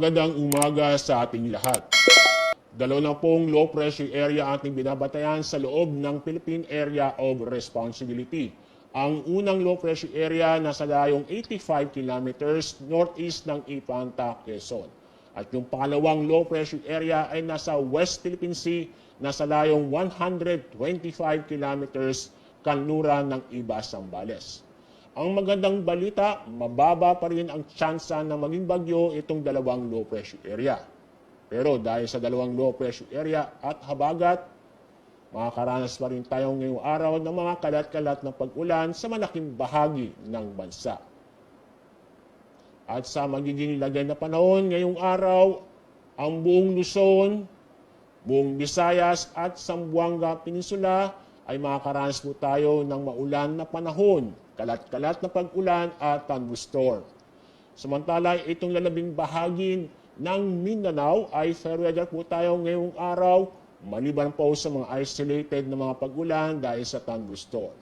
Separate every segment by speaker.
Speaker 1: Magandang umaga sa ating lahat. Dalawa na pong low pressure area ating binabatayan sa loob ng Philippine Area of Responsibility. Ang unang low pressure area nasa layong 85 kilometers northeast ng Infanta, Quezon. At yung pangalawang low pressure area ay nasa West Philippine Sea nasa layong 125 kilometers kanluran ng Iba, Zambales. Ang magandang balita, mababa pa rin ang tsansa na maging bagyo itong dalawang low pressure area. Pero dahil sa dalawang low pressure area at habagat, makakaranas pa rin tayo ngayong araw ng mga kalat-kalat na pag-ulan sa malaking bahagi ng bansa. At sa magiging lagay na panahon ngayong araw, ang buong Luzon, buong Visayas at Zamboanga Peninsula ay makakaranas po tayo ng maulan na panahon, kalat-kalat na pag-ulan at thunderstorm. Samantala, itong lalabing bahagi ng Mindanao ay fair weather po tayo ngayong araw, maliban po sa mga isolated na mga pag-ulan dahil sa thunderstorm.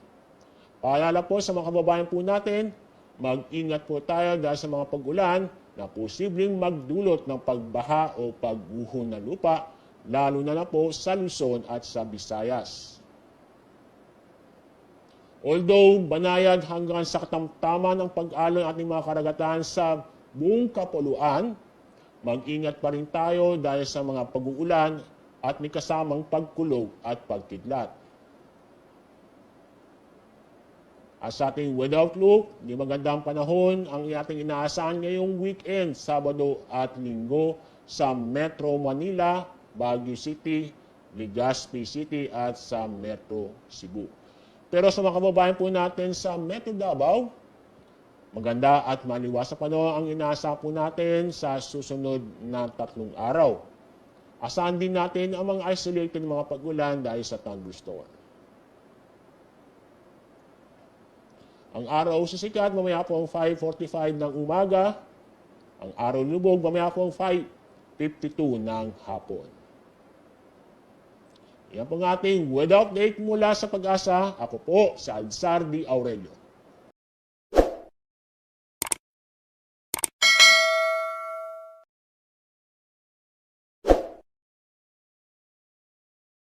Speaker 1: Paalala po sa mga kababayan po natin, mag-ingat po tayo dahil sa mga pag-ulan na posibleng magdulot ng pagbaha o pagguho ng lupa, lalo na po sa Luzon at sa Visayas. Although banayad hanggang sa katamtaman ng pag-alon ating mga karagatan sa buong kapuluan, mag-ingat pa rin tayo dahil sa mga pag-uulan at may kasamang pagkulog at pagkidlat. At sa ating weather outlook, di magandang panahon ang ating inaasahan ngayong weekend, Sabado at Linggo sa Metro Manila, Baguio City, Legazpi City at sa Metro Cebu. Pero sa mga kababayan po natin sa Metro Davao, maganda at maliwas sa panahon ang inaasahan po natin sa susunod na 3 araw. Asahan din natin ang mga isolated mga pag-ulan dahil sa thunderstorm. Ang araw sisikat mamaya po ang 5:45 ng umaga. Ang araw lubog mamaya po ang 5:52 ng hapon. Yan po ang ating weather update mula sa Pag-asa. Ako po si Alzar D. Aurelio.